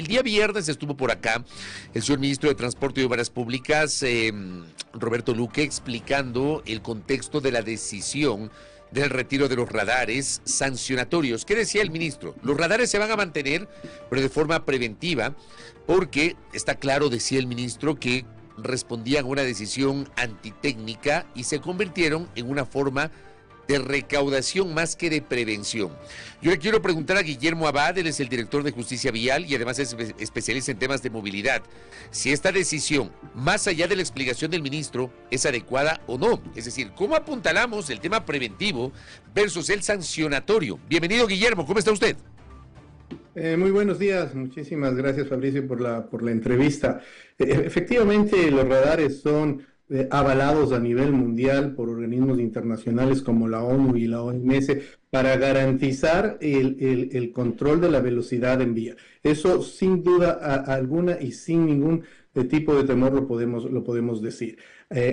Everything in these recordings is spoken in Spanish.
El día viernes estuvo por acá el señor ministro de Transporte y Obras Públicas, Roberto Luque, explicando el contexto de la decisión del retiro de los radares sancionatorios. ¿Qué decía el ministro? Los radares se van a mantener, pero de forma preventiva, porque está claro, decía el ministro, que respondían a una decisión antitécnica y se convirtieron en una forma de recaudación más que de prevención. Yo le quiero preguntar a Guillermo Abad, él es el director de Justicia Vial y además es especialista en temas de movilidad, si esta decisión, más allá de la explicación del ministro, es adecuada o no. Es decir, ¿cómo apuntalamos el tema preventivo versus el sancionatorio? Bienvenido, Guillermo, ¿cómo está usted? Muy buenos días, muchísimas gracias, Fabricio, por la entrevista. Efectivamente, los radares son avalados a nivel mundial por organismos internacionales como la ONU y la OMS para garantizar el control de la velocidad en vía. Eso sin duda alguna y sin ningún tipo de temor lo podemos decir.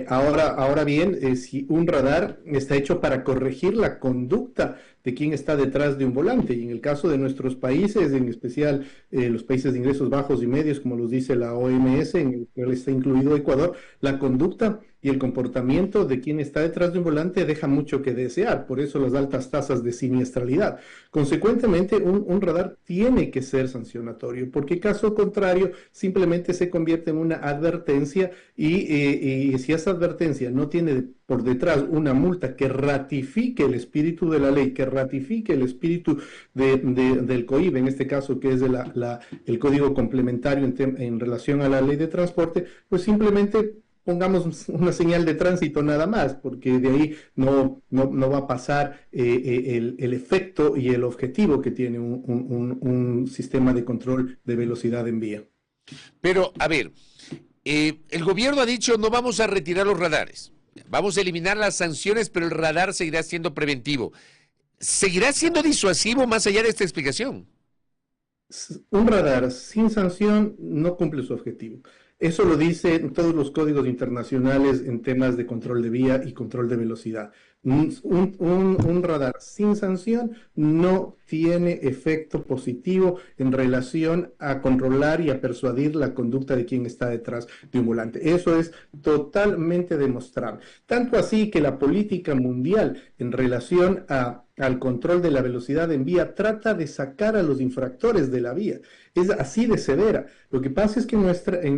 Ahora bien, si un radar está hecho para corregir la conducta de quien está detrás de un volante, y en el caso de nuestros países, en especial los países de ingresos bajos y medios, como los dice la OMS, en el cual está incluido Ecuador, la conducta y el comportamiento de quien está detrás de un volante deja mucho que desear, por eso las altas tasas de siniestralidad. Consecuentemente, un radar tiene que ser sancionatorio, porque caso contrario, simplemente se convierte en una advertencia y si esa advertencia no tiene por detrás una multa que ratifique el espíritu de la ley, que ratifique el espíritu del COIB, en este caso que es el código complementario en relación a la ley de transporte, pues simplemente pongamos una señal de tránsito nada más, porque de ahí no va a pasar el efecto y el objetivo que tiene un sistema de control de velocidad en vía. Pero, a ver, el gobierno ha dicho no vamos a retirar los radares, vamos a eliminar las sanciones, pero el radar seguirá siendo preventivo. ¿Seguirá siendo disuasivo más allá de esta explicación? Un radar sin sanción no cumple su objetivo. Eso lo dicen todos los códigos internacionales en temas de control de vía y control de velocidad. Un radar sin sanción no tiene efecto positivo en relación a controlar y a persuadir la conducta de quien está detrás de un volante. Eso es totalmente demostrable. Tanto así que la política mundial en relación al control de la velocidad en vía trata de sacar a los infractores de la vía. Es así de severa. Lo que pasa es que en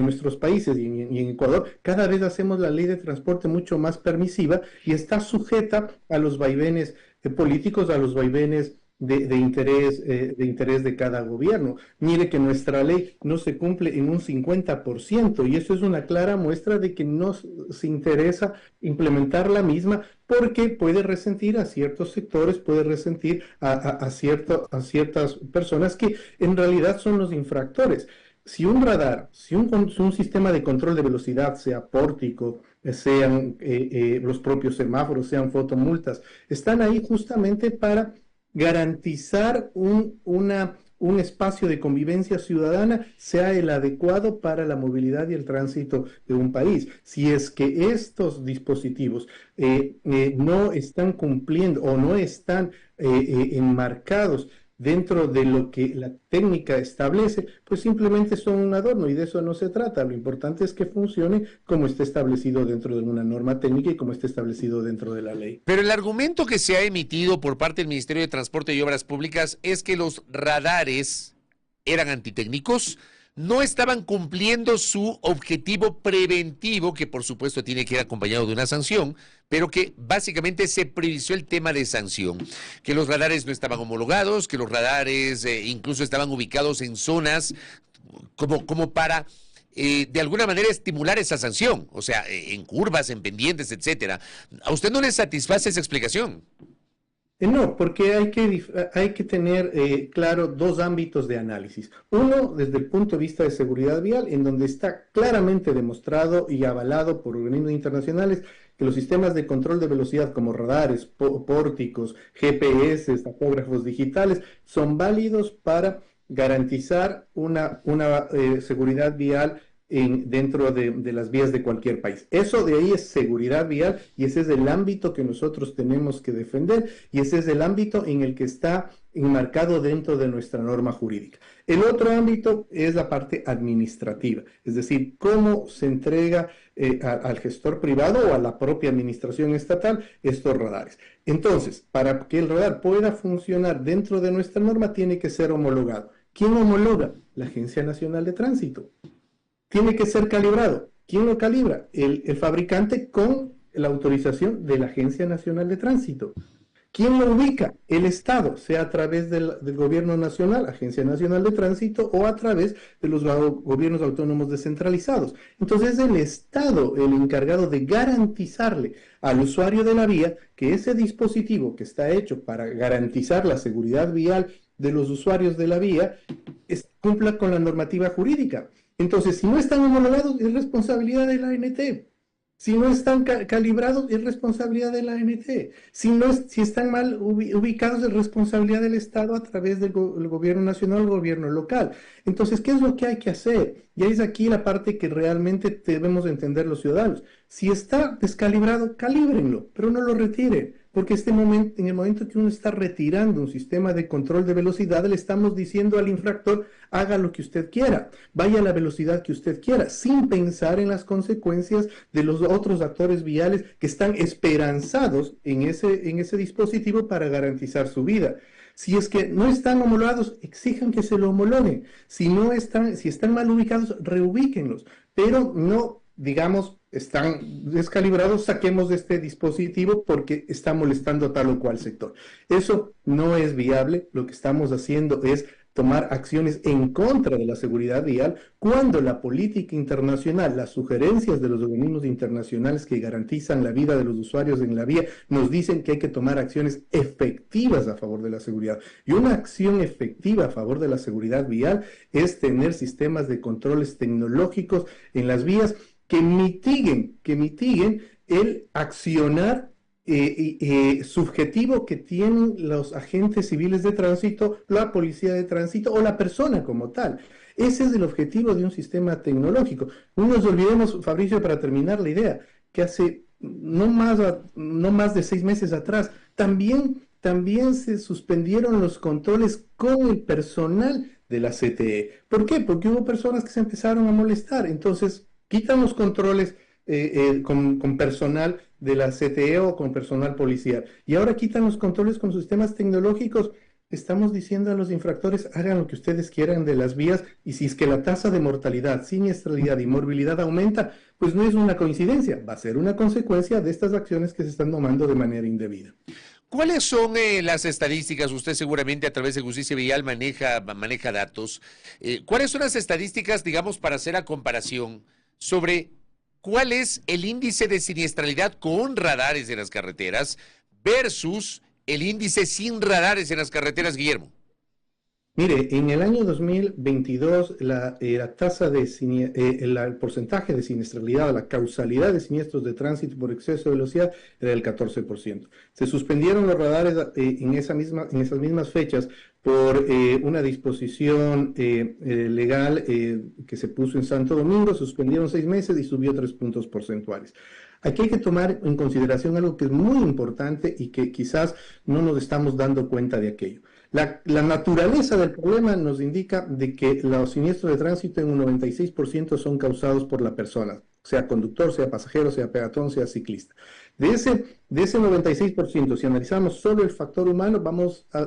nuestros países y en Ecuador cada vez hacemos la ley de transporte mucho más permisiva y está sujeta a los vaivenes políticos, a los vaivenes de interés de cada gobierno. Mire que nuestra ley no se cumple en un 50% y eso es una clara muestra de que no se interesa implementar la misma porque puede resentir a ciertos sectores, puede resentir a ciertas personas que en realidad son los infractores. Si un radar, si un sistema de control de velocidad, sea pórtico, sean los propios semáforos, sean fotomultas, están ahí justamente para garantizar un espacio de convivencia ciudadana sea el adecuado para la movilidad y el tránsito de un país. Si es que estos dispositivos no están cumpliendo o no están enmarcados dentro de lo que la técnica establece, pues simplemente son un adorno y de eso no se trata. Lo importante es que funcione como esté establecido dentro de una norma técnica y como esté establecido dentro de la ley. Pero el argumento que se ha emitido por parte del Ministerio de Transporte y Obras Públicas es que los radares eran antitécnicos, no estaban cumpliendo su objetivo preventivo, que por supuesto tiene que ir acompañado de una sanción, pero que básicamente se priorizó el tema de sanción, que los radares no estaban homologados, que los radares incluso estaban ubicados en zonas como para de alguna manera estimular esa sanción, o sea, en curvas, en pendientes, etcétera. ¿A usted no le satisface esa explicación? No, porque hay que tener claro dos ámbitos de análisis. Uno, desde el punto de vista de seguridad vial, en donde está claramente demostrado y avalado por organismos internacionales que los sistemas de control de velocidad como radares, pórticos, GPS, tacógrafos digitales, son válidos para garantizar una seguridad vial dentro de las vías de cualquier país. Eso de ahí es seguridad vial y ese es el ámbito que nosotros tenemos que defender y ese es el ámbito en el que está enmarcado dentro de nuestra norma jurídica. El otro ámbito es la parte administrativa, es decir, cómo se entrega al gestor privado o a la propia administración estatal estos radares. Entonces, para que el radar pueda funcionar dentro de nuestra norma, tiene que ser homologado. ¿Quién homologa? La Agencia Nacional de Tránsito. Tiene que ser calibrado. ¿Quién lo calibra? El fabricante con la autorización de la Agencia Nacional de Tránsito. ¿Quién lo ubica? El Estado, sea a través del Gobierno Nacional, Agencia Nacional de Tránsito, o a través de los gobiernos autónomos descentralizados. Entonces es el Estado el encargado de garantizarle al usuario de la vía que ese dispositivo que está hecho para garantizar la seguridad vial de los usuarios de la vía cumpla con la normativa jurídica. Entonces, si no están homologados, es responsabilidad de la ANT. Si no están calibrados, es responsabilidad de la ANT. Si están mal ubicados, es responsabilidad del Estado a través del gobierno nacional o gobierno local. Entonces, ¿qué es lo que hay que hacer? Y es aquí la parte que realmente debemos entender los ciudadanos. Si está descalibrado, calíbrenlo, pero no lo retiren. Porque en el momento que uno está retirando un sistema de control de velocidad, le estamos diciendo al infractor, haga lo que usted quiera, vaya a la velocidad que usted quiera, sin pensar en las consecuencias de los otros actores viales que están esperanzados en ese dispositivo para garantizar su vida. Si es que no están homologados, exijan que se lo homologuen. Si están mal ubicados, reubíquenlos, pero no, digamos, están descalibrados, saquemos de este dispositivo porque está molestando a tal o cual sector. Eso no es viable. Lo que estamos haciendo es tomar acciones en contra de la seguridad vial cuando la política internacional, las sugerencias de los organismos internacionales que garantizan la vida de los usuarios en la vía, nos dicen que hay que tomar acciones efectivas a favor de la seguridad. Y una acción efectiva a favor de la seguridad vial es tener sistemas de controles tecnológicos en las vías que mitiguen el accionar subjetivo que tienen los agentes civiles de tránsito, la policía de tránsito o la persona como tal. Ese es el objetivo de un sistema tecnológico. No nos olvidemos, Fabricio, para terminar la idea, que hace no más de 6 meses atrás, también se suspendieron los controles con el personal de la CTE. ¿Por qué? Porque hubo personas que se empezaron a molestar. Entonces, quitan los controles con personal de la CTE o con personal policial. Y ahora quitan los controles con sistemas tecnológicos. Estamos diciendo a los infractores, hagan lo que ustedes quieran de las vías, y si es que la tasa de mortalidad, siniestralidad y morbilidad aumenta, pues no es una coincidencia, va a ser una consecuencia de estas acciones que se están tomando de manera indebida. ¿Cuáles son las estadísticas? Usted seguramente a través de Justicia Vial maneja datos. ¿Cuáles son las estadísticas, digamos, para hacer la comparación sobre cuál es el índice de siniestralidad con radares en las carreteras versus el índice sin radares en las carreteras, Guillermo? Mire, en el año 2022 la tasa el porcentaje de siniestralidad, la causalidad de siniestros de tránsito por exceso de velocidad era del 14%. Se suspendieron los radares en esas mismas fechas por una disposición legal que se puso en Santo Domingo. Suspendieron 6 meses y subió 3 puntos porcentuales. Aquí hay que tomar en consideración algo que es muy importante y que quizás no nos estamos dando cuenta de aquello. La naturaleza del problema nos indica de que los siniestros de tránsito en un 96% son causados por la persona, sea conductor, sea pasajero, sea peatón, sea ciclista. De ese 96%, si analizamos solo el factor humano, vamos a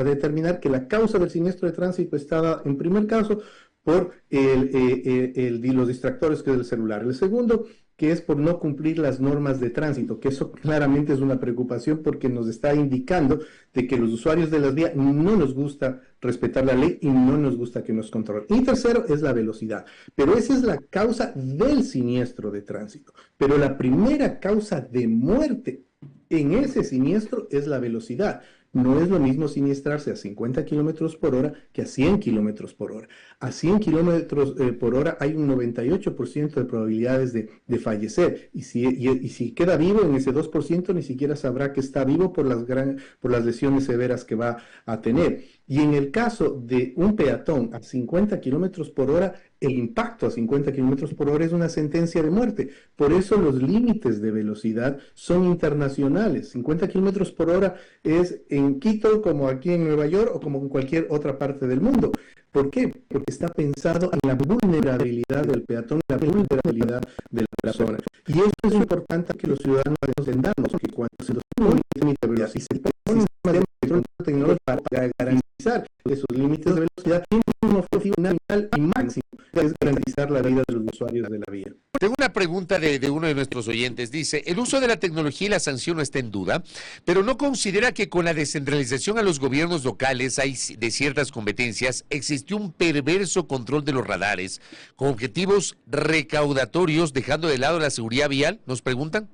determinar que la causa del siniestro de tránsito está dada, en primer caso, por los distractores, que es el celular. El segundo, que es por no cumplir las normas de tránsito, que eso claramente es una preocupación porque nos está indicando de que los usuarios de las vías no nos gusta respetar la ley y no nos gusta que nos controlen. Y tercero es la velocidad, pero esa es la causa del siniestro de tránsito. Pero la primera causa de muerte en ese siniestro es la velocidad. No es lo mismo siniestrarse a 50 kilómetros por hora que a 100 kilómetros por hora. A 100 kilómetros por hora hay un 98% de probabilidades de fallecer. Y si queda vivo en ese 2%, ni siquiera sabrá que está vivo por las lesiones severas que va a tener. Y en el caso de un peatón a 50 kilómetros por hora, el impacto a 50 kilómetros por hora es una sentencia de muerte. Por eso los límites de velocidad son internacionales. 50 kilómetros por hora es en Quito, como aquí en Nueva York o como en cualquier otra parte del mundo. ¿Por qué? Porque está pensado en la vulnerabilidad del peatón, la vulnerabilidad de la persona. Y eso es importante que los ciudadanos entendamos, que cuando se nos pone un límite de velocidad y se pone un sistema de control tecnológico para garantizar esos límites de velocidad, tiene un objetivo final y máximo, que es garantizar la vida de los usuarios de la vía. Tengo una pregunta de uno de nuestros oyentes. Dice, el uso de la tecnología y la sanción no está en duda, pero ¿no considera que con la descentralización a los gobiernos locales hay de ciertas competencias, existió un perverso control de los radares con objetivos recaudatorios, dejando de lado la seguridad vial? Nos preguntan.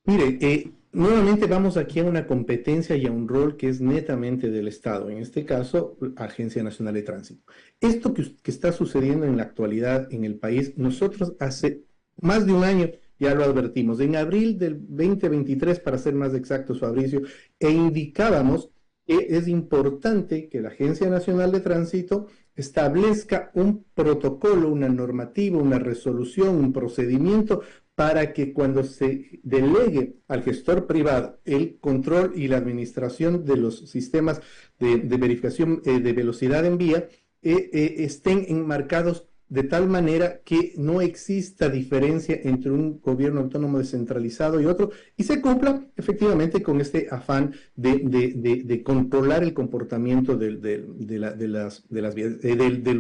Mire, nuevamente vamos aquí a una competencia y a un rol que es netamente del Estado, en este caso, Agencia Nacional de Tránsito. Esto que está sucediendo en la actualidad en el país, nosotros hace más de un año ya lo advertimos, en abril del 2023, para ser más exactos, Fabricio, e indicábamos que es importante que la Agencia Nacional de Tránsito establezca un protocolo, una normativa, una resolución, un procedimiento para que cuando se delegue al gestor privado el control y la administración de los sistemas de verificación de velocidad en vía, estén enmarcados de tal manera que no exista diferencia entre un gobierno autónomo descentralizado y otro, y se cumpla efectivamente con este afán de controlar el comportamiento del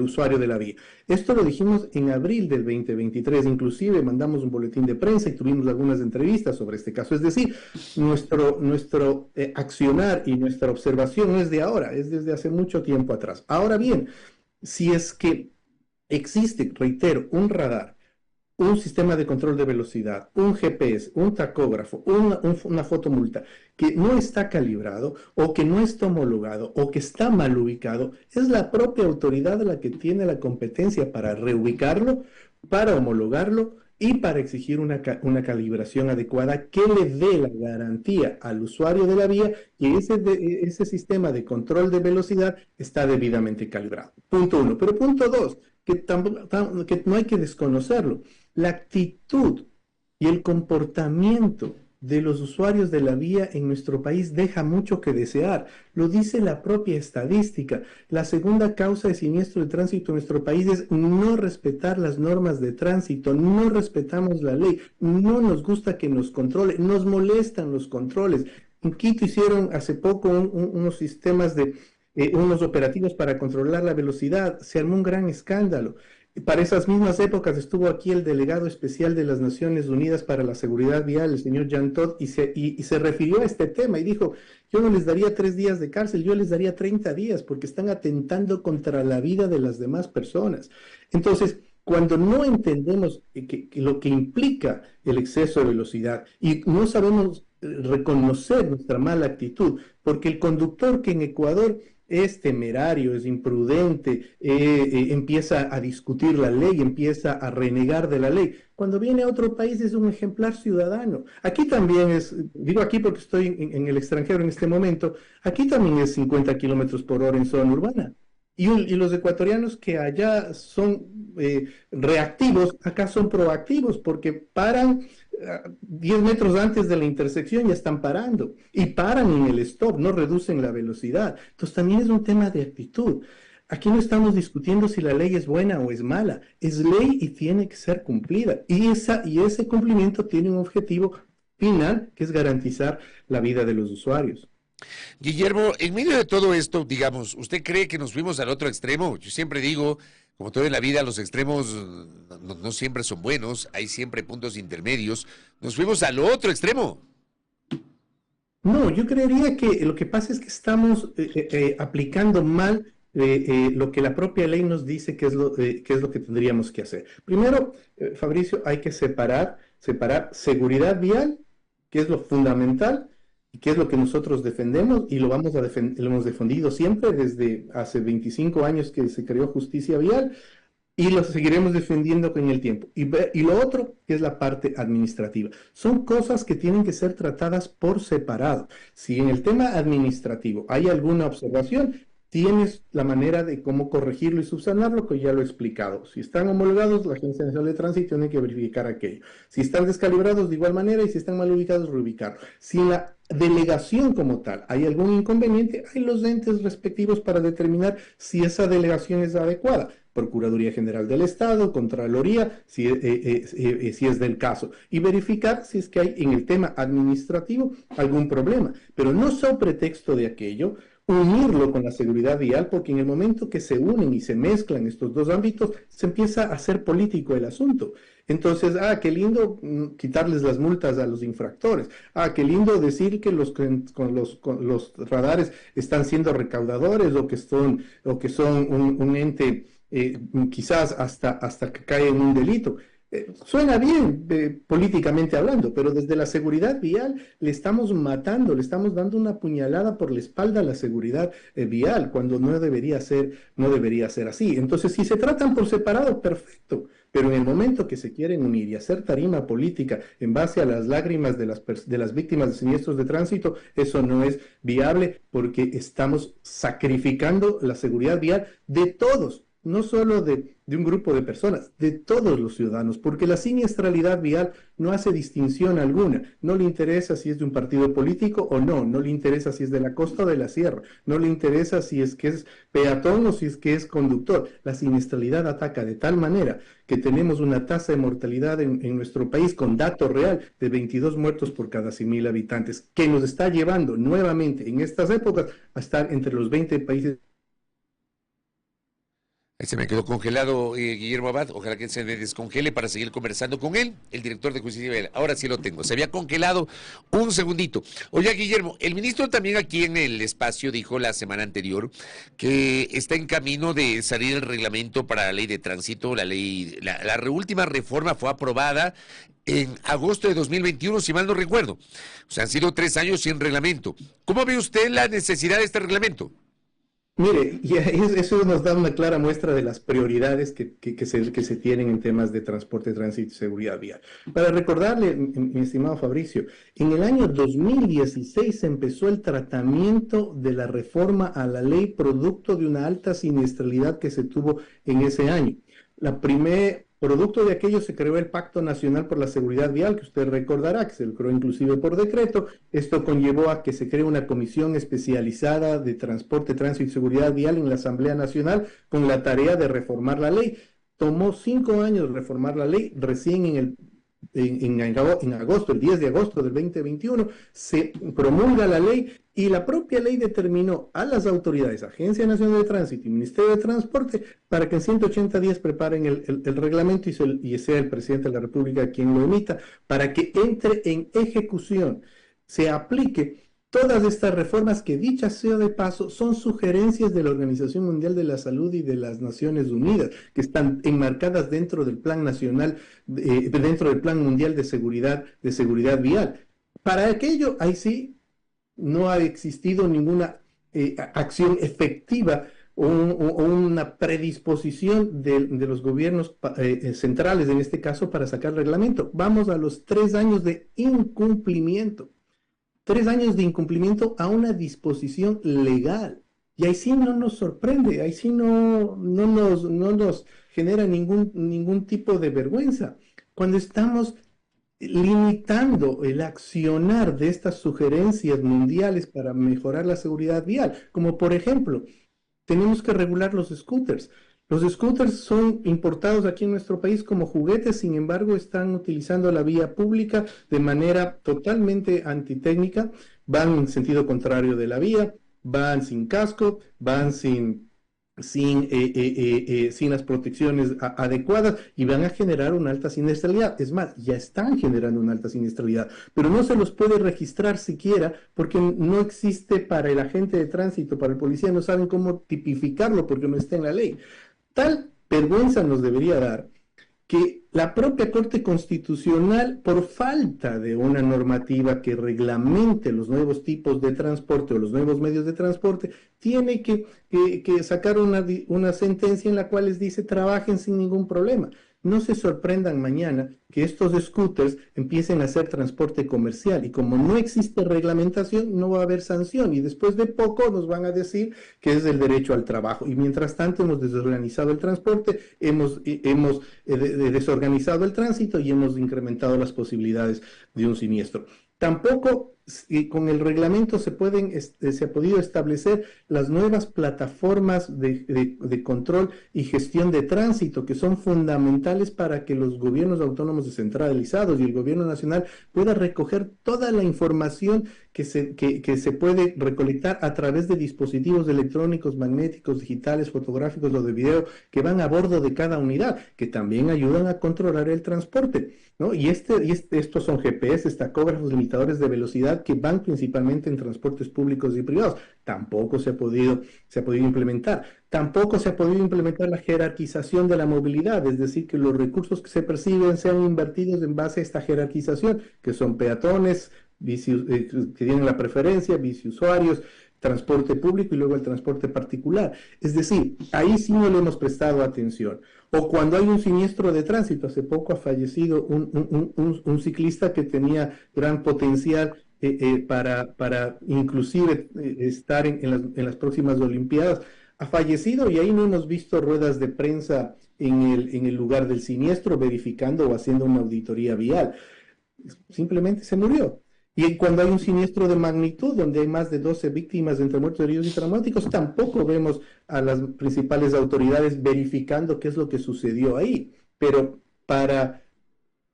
usuario de la vía. Esto lo dijimos en abril del 2023, inclusive mandamos un boletín de prensa y tuvimos algunas entrevistas sobre este caso. Es decir, nuestro accionar y nuestra observación no es de ahora, es desde hace mucho tiempo atrás. Ahora bien, si es que existe, reitero, un radar, un sistema de control de velocidad, un GPS, un tacógrafo, una fotomulta que no está calibrado o que no está homologado o que está mal ubicado, es la propia autoridad la que tiene la competencia para reubicarlo, para homologarlo y para exigir una calibración adecuada que le dé la garantía al usuario de la vía que ese sistema de control de velocidad está debidamente calibrado. Punto uno. Pero punto dos, que no hay que desconocerlo. La actitud y el comportamiento de los usuarios de la vía en nuestro país deja mucho que desear. Lo dice la propia estadística. La segunda causa de siniestro de tránsito en nuestro país es no respetar las normas de tránsito. No respetamos la ley. No nos gusta que nos controle. Nos molestan los controles. En Quito hicieron hace poco unos sistemas unos operativos para controlar la velocidad. Se armó un gran escándalo. Para esas mismas épocas estuvo aquí el delegado especial de las Naciones Unidas para la Seguridad Vial, el señor Jean Todt, y se refirió a este tema y dijo, yo no les daría 3 días de cárcel, yo les daría 30 días porque están atentando contra la vida de las demás personas. Entonces, cuando no entendemos que lo que implica el exceso de velocidad y no sabemos reconocer nuestra mala actitud, porque el conductor que en Ecuador es temerario, es imprudente, empieza a discutir la ley, empieza a renegar de la ley. Cuando viene a otro país es un ejemplar ciudadano. Aquí también es, digo aquí porque estoy en el extranjero en este momento, aquí también es 50 kilómetros por hora en zona urbana. Y los ecuatorianos que allá son reactivos, acá son proactivos porque paran 10 metros antes de la intersección, ya están parando y paran en el stop, no reducen la velocidad. Entonces también es un tema de actitud. Aquí no estamos discutiendo si la ley es buena o es mala, es ley y tiene que ser cumplida. Y ese cumplimiento tiene un objetivo final, que es garantizar la vida de los usuarios. Guillermo, en medio de todo esto, digamos, ¿usted cree que nos fuimos al otro extremo? Yo siempre digo, como todo en la vida, los extremos no siempre son buenos, hay siempre puntos intermedios. ¿Nos fuimos al otro extremo? No, yo creería que lo que pasa es que estamos aplicando mal lo que la propia ley nos dice que es lo que tendríamos que hacer. Primero, Fabricio, hay que separar seguridad vial, que es lo fundamental, y que es lo que nosotros defendemos y lo hemos defendido siempre desde hace 25 años que se creó justicia vial, y lo seguiremos defendiendo con el tiempo. Y lo otro es la parte administrativa. Son cosas que tienen que ser tratadas por separado. Si en el tema administrativo hay alguna observación, tienes la manera de cómo corregirlo y subsanarlo, que ya lo he explicado. Si están homologados, la Agencia Nacional de Tránsito tiene que verificar aquello. Si están descalibrados, de igual manera, y si están mal ubicados, reubicarlo. Si en la delegación como tal hay algún inconveniente, hay los entes respectivos para determinar si esa delegación es adecuada. Procuraduría General del Estado, Contraloría, si es del caso, y verificar si es que hay en el tema administrativo algún problema, pero no son pretexto de aquello, unirlo con la seguridad vial, porque en el momento que se unen y se mezclan estos dos ámbitos, se empieza a hacer político el asunto. Entonces, qué lindo quitarles las multas a los infractores. Qué lindo decir que con los radares están siendo recaudadores o que son un ente quizás hasta que cae en un delito. Suena bien políticamente hablando, pero desde la seguridad vial le estamos matando, le estamos dando una puñalada por la espalda a la seguridad vial, cuando no debería ser así. Entonces, si se tratan por separado, perfecto, pero en el momento que se quieren unir y hacer tarima política en base a las lágrimas de las víctimas de siniestros de tránsito, eso no es viable, porque estamos sacrificando la seguridad vial de todos, no solo de un grupo de personas, de todos los ciudadanos, porque la siniestralidad vial no hace distinción alguna. No le interesa si es de un partido político o no, no le interesa si es de la costa o de la sierra, no le interesa si es que es peatón o si es que es conductor. La siniestralidad ataca de tal manera que tenemos una tasa de mortalidad en nuestro país con dato real de 22 muertos por cada 100.000 habitantes, que nos está llevando nuevamente en estas épocas a estar entre los 20 países. Ahí se me quedó congelado Guillermo Abad. Ojalá que se me descongele para seguir conversando con él, el director de Justicia Vial. Ahora sí lo tengo. Se había congelado un segundito. Oye, Guillermo, el ministro también aquí en el espacio dijo la semana anterior que está en camino de salir el reglamento para la ley de tránsito. La última reforma fue aprobada en agosto de 2021, si mal no recuerdo. O sea, han sido 3 años sin reglamento. ¿Cómo ve usted la necesidad de este reglamento? Mire, y eso nos da una clara muestra de las prioridades que se tienen en temas de transporte, tránsito y seguridad vial. Para recordarle, mi estimado Fabricio, en el año 2016 se empezó el tratamiento de la reforma a la ley producto de una alta siniestralidad que se tuvo en ese año. Producto de aquello se creó el Pacto Nacional por la Seguridad Vial, que usted recordará, que se lo creó inclusive por decreto. Esto conllevó a que se cree una comisión especializada de transporte, tránsito y seguridad vial en la Asamblea Nacional con la tarea de reformar la ley. Tomó 5 años reformar la ley, recién en agosto, el 10 de agosto del 2021, se promulga la ley y la propia ley determinó a las autoridades, Agencia Nacional de Tránsito y Ministerio de Transporte, para que en 180 días preparen el reglamento y sea el presidente de la República quien lo emita, para que entre en ejecución, se aplique todas estas reformas que, dichas sea de paso, son sugerencias de la Organización Mundial de la Salud y de las Naciones Unidas, que están enmarcadas dentro del Plan Nacional, dentro del Plan Mundial de Seguridad Vial. Para aquello, ahí sí, no ha existido ninguna acción efectiva o una predisposición de los gobiernos centrales, en este caso, para sacar reglamento. Vamos a los 3 años de incumplimiento. 3 años de incumplimiento a una disposición legal. Y ahí sí no nos sorprende, ahí sí no nos genera ningún tipo de vergüenza. Cuando estamos limitando el accionar de estas sugerencias mundiales para mejorar la seguridad vial, como por ejemplo, tenemos que regular los scooters. Los scooters son importados aquí en nuestro país como juguetes, sin embargo, están utilizando la vía pública de manera totalmente antitécnica, van en sentido contrario de la vía, van sin casco, van sin las protecciones adecuadas y van a generar una alta siniestralidad. Es más, ya están generando una alta siniestralidad, pero no se los puede registrar siquiera porque no existe para el agente de tránsito, para el policía, no saben cómo tipificarlo porque no está en la ley. Tal vergüenza nos debería dar que la propia Corte Constitucional, por falta de una normativa que reglamente los nuevos tipos de transporte o los nuevos medios de transporte, tiene que sacar una sentencia en la cual les dice trabajen sin ningún problema. No se sorprendan mañana que estos scooters empiecen a hacer transporte comercial y como no existe reglamentación no va a haber sanción y después de poco nos van a decir que es el derecho al trabajo y mientras tanto hemos desorganizado el transporte, hemos desorganizado el tránsito y hemos incrementado las posibilidades de un siniestro. Tampoco con el reglamento se ha podido establecer las nuevas plataformas de control y gestión de tránsito que son fundamentales para que los gobiernos autónomos descentralizados y el gobierno nacional pueda recoger toda la información que se puede recolectar a través de dispositivos electrónicos, magnéticos, digitales, fotográficos o de video que van a bordo de cada unidad, que también ayudan a controlar el transporte, ¿no? Y estos son GPS, tacógrafos, limitadores de velocidad que van principalmente en transportes públicos y privados. Tampoco se ha podido implementar. Tampoco se ha podido implementar la jerarquización de la movilidad, es decir, que los recursos que se perciben sean invertidos en base a esta jerarquización, que son peatones, que tienen la preferencia, biciusuarios, transporte público y luego el transporte particular. Es decir, ahí sí no le hemos prestado atención. O cuando hay un siniestro de tránsito, hace poco ha fallecido un ciclista que tenía gran potencial para inclusive estar en las próximas Olimpiadas, ha fallecido y ahí no hemos visto ruedas de prensa en el lugar del siniestro verificando o haciendo una auditoría vial. Simplemente se murió. Y cuando hay un siniestro de magnitud, donde hay más de 12 víctimas entre muertos, heridos y traumáticos, tampoco vemos a las principales autoridades verificando qué es lo que sucedió ahí. Pero para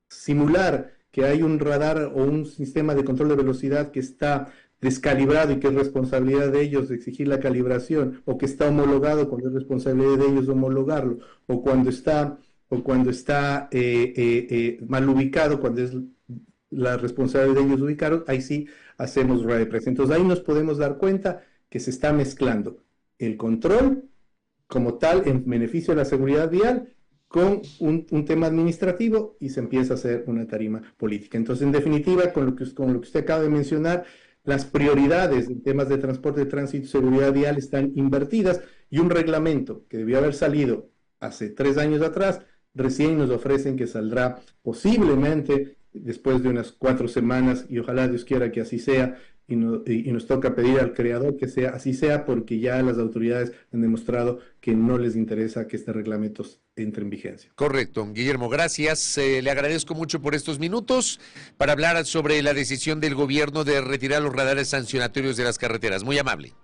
simular que hay un radar o un sistema de control de velocidad que está descalibrado y que es responsabilidad de ellos exigir la calibración, o que está homologado cuando es responsabilidad de ellos homologarlo, o cuando está mal ubicado, cuando es la responsabilidad de ellos ubicarlos, ahí sí hacemos rueda de prensa. Entonces ahí nos podemos dar cuenta que se está mezclando el control como tal en beneficio de la seguridad vial con un tema administrativo y se empieza a hacer una tarima política. Entonces, en definitiva, con lo que usted acaba de mencionar, las prioridades en temas de transporte, tránsito y seguridad vial están invertidas y un reglamento que debió haber salido hace 3 años atrás, recién nos ofrecen que saldrá posiblemente después de unas 4 semanas y ojalá Dios quiera que así sea y nos toca pedir al creador que así sea porque ya las autoridades han demostrado que no les interesa que este reglamento entre en vigencia. Correcto, Guillermo, gracias. Le agradezco mucho por estos minutos para hablar sobre la decisión del gobierno de retirar los radares sancionatorios de las carreteras. Muy amable.